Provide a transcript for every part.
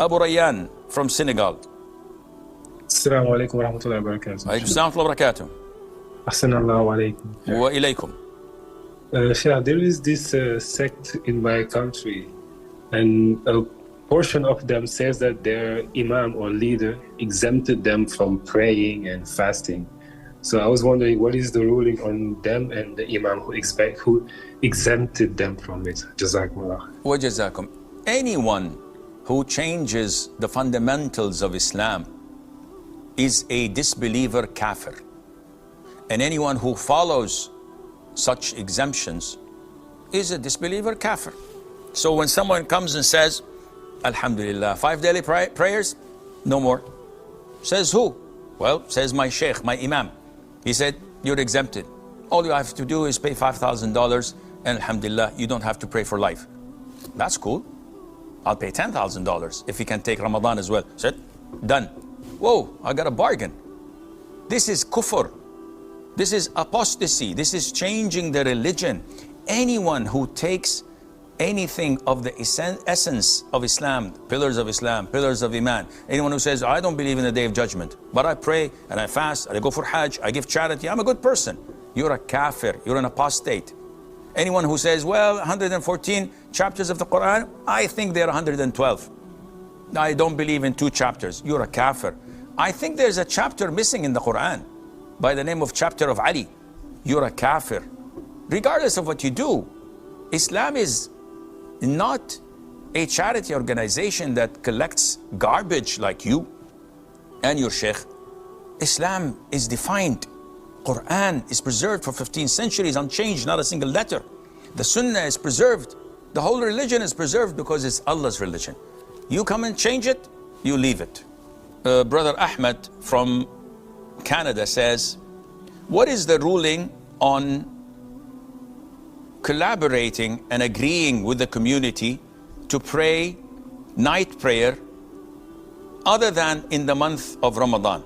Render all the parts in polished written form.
Abu Rayyan from Senegal. Assalamu alaikum wa rahmatullahi wa barakatuh. Alaykum assalam wa barakatuh. Assim AlHakeem. Wa ilaykum. Sheikh, there is this sect in my country, and a portion of them says that their imam or leader exempted them from praying and fasting. So I was wondering, what is the ruling on them and the imam who exempted them from it? Jazakumullah. Wa jazakum. Anyone who changes the fundamentals of Islam is a disbeliever kafir. And anyone who follows such exemptions is a disbeliever kafir. So when someone comes and says, Alhamdulillah, 5 daily prayers, no more. Says who? Well, says my sheikh, my imam. He said, you're exempted. All you have to do is pay $5,000 and Alhamdulillah, you don't have to pray for life. That's cool. I'll pay $10,000 if he can take Ramadan as well. Said, done. Whoa, I got a bargain. This is kufr. This is apostasy. This is changing the religion. Anyone who takes anything of the essence of Islam, pillars of Islam, pillars of Iman, anyone who says, I don't believe in the Day of Judgment, but I pray and I fast, and I go for Hajj, I give charity, I'm a good person. You're a kafir, you're an apostate. Anyone who says, well, 114 chapters of the Qur'an, I think they're 112. I don't believe in 2 chapters. You're a kafir. I think there's a chapter missing in the Qur'an by the name of chapter of Ali. You're a kafir. Regardless of what you do, Islam is not a charity organization that collects garbage like you and your sheikh. Islam is defined. Qur'an is preserved for 15 centuries, unchanged, not a single letter. The Sunnah is preserved. The whole religion is preserved because it's Allah's religion. You come and change it, you leave it. Brother Ahmed from Canada says, what is the ruling on collaborating and agreeing with the community to pray night prayer other than in the month of Ramadan?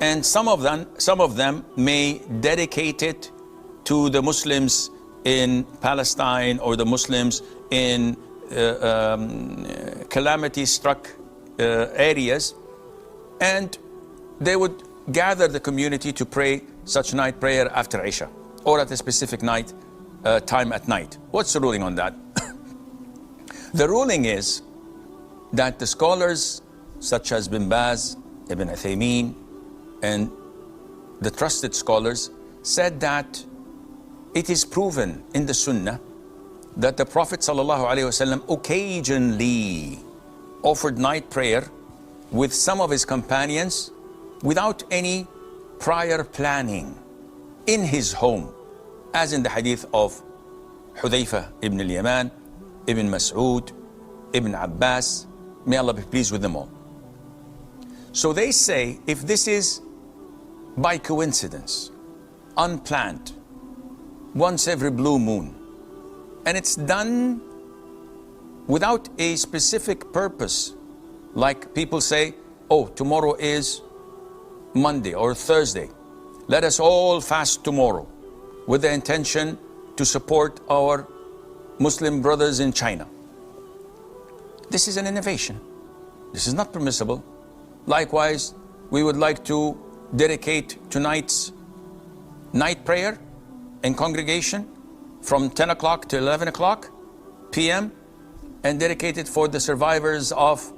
And some of them may dedicate it to the Muslims in Palestine or the Muslims in calamity-struck areas, and they would gather the community to pray such night prayer after Isha or at a specific night time at night. What's the ruling on that? The ruling is that the scholars such as Bin Baz, Ibn Uthaymeen, and the trusted scholars said that it is proven in the Sunnah that the Prophet ﷺ occasionally offered night prayer with some of his companions without any prior planning in his home, as in the hadith of Hudayfa ibn al-Yaman, Ibn Mas'ud, Ibn Abbas, may Allah be pleased with them all. So they say if this is by coincidence, unplanned, once every blue moon, and it's done without a specific purpose, like people say, oh, tomorrow is Monday or Thursday, let us all fast tomorrow with the intention to support our Muslim brothers in China. This is an innovation. This is not permissible. Likewise, we would like to dedicate tonight's night prayer in congregation from 10 o'clock to 11 o'clock p.m. and dedicate it for the survivors of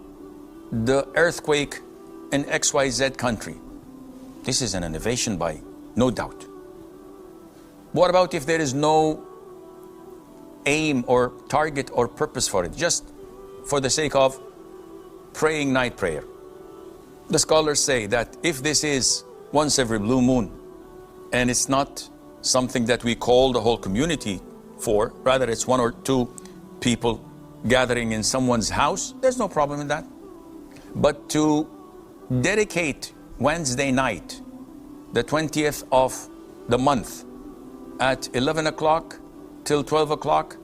the earthquake in XYZ country. This is an innovation by no doubt. What about if there is no aim or target or purpose for it, just for the sake of praying night prayer? The scholars say that if this is once every blue moon and it's not something that we call the whole community for, rather it's 1 or 2 people gathering in someone's house, there's no problem in that. But to dedicate Wednesday night, the 20th of the month, at 11 o'clock till 12 o'clock,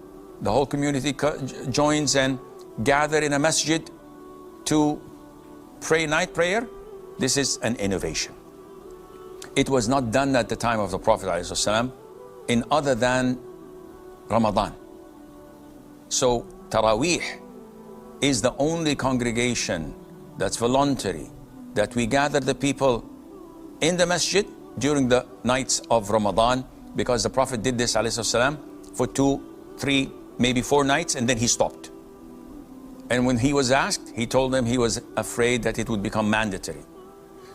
the whole community joins and gather in a masjid to pray night prayer, this is an innovation. It was not done at the time of the Prophet ﷺ in other than Ramadan. So Taraweeh is the only congregation that's voluntary, that we gather the people in the masjid during the nights of Ramadan, because the Prophet did this ﷺ for 2, 3, maybe 4 nights, and then he stopped. And when he was asked, he told them he was afraid that it would become mandatory.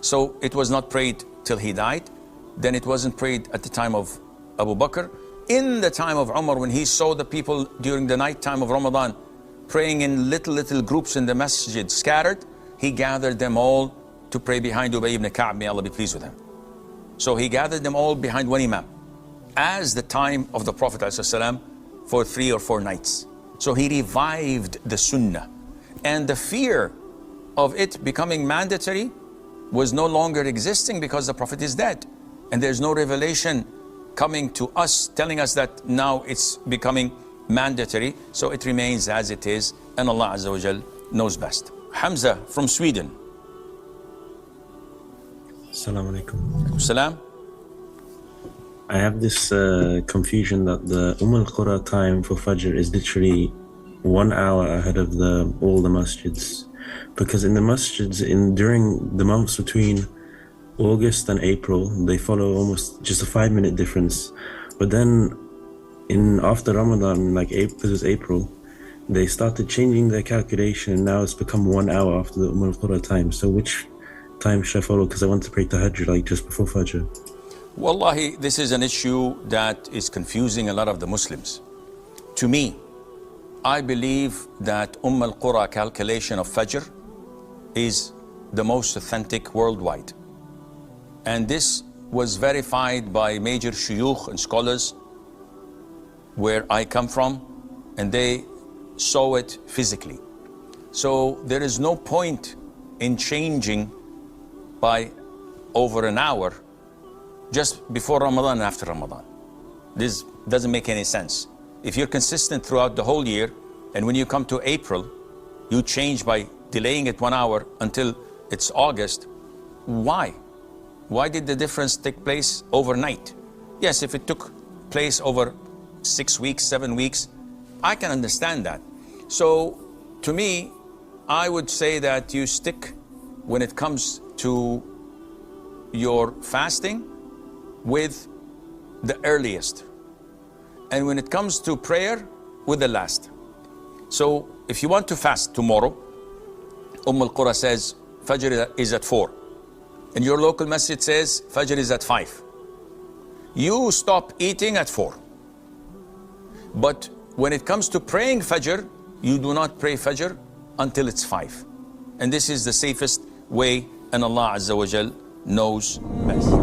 So it was not prayed till he died. Then it wasn't prayed at the time of Abu Bakr. In the time of Umar, when he saw the people during the night time of Ramadan praying in little groups in the masjid, scattered, he gathered them all to pray behind Ubay ibn Ka'b, may Allah be pleased with him. So he gathered them all behind one imam, as the time of the Prophet ﷺ for 3 or 4 nights. So he revived the Sunnah. And the fear of it becoming mandatory was no longer existing, because the Prophet is dead. And there's no revelation coming to us telling us that now it's becoming mandatory. So it remains as it is, and Allah Azza wa Jal knows best. Hamza from Sweden. Assalamu alaikum. Salam. I have this confusion that the Al-Qura time for Fajr is literally 1 hour ahead of all the masjids. Because in the masjids, during the months between August and April, they follow almost just a 5-minute difference. But then after Ramadan, like this was April, they started changing their calculation, and now it's become 1 hour after the Al-Qura time. So which time should I follow? Because I want to pray Tahajjud like just before Fajr. Wallahi, this is an issue that is confusing a lot of the Muslims. To me, I believe that Al-Qura calculation of Fajr is the most authentic worldwide. And this was verified by major shuyukh and scholars where I come from, and they saw it physically. So there is no point in changing by over an hour just before Ramadan and after Ramadan. This doesn't make any sense. If you're consistent throughout the whole year, and when you come to April, you change by delaying it 1 hour until it's August, why? Why did the difference take place overnight? Yes, if it took place over 6 weeks, 7 weeks, I can understand that. So to me, I would say that you stick, when it comes to your fasting, with the earliest, and when it comes to prayer, with the last. So if you want to fast tomorrow, Al-Qura says Fajr is at 4, and your local masjid says Fajr is at 5. You stop eating at 4. But when it comes to praying Fajr, you do not pray Fajr until it's 5. And this is the safest way, and Allah Azza wa Jal knows best.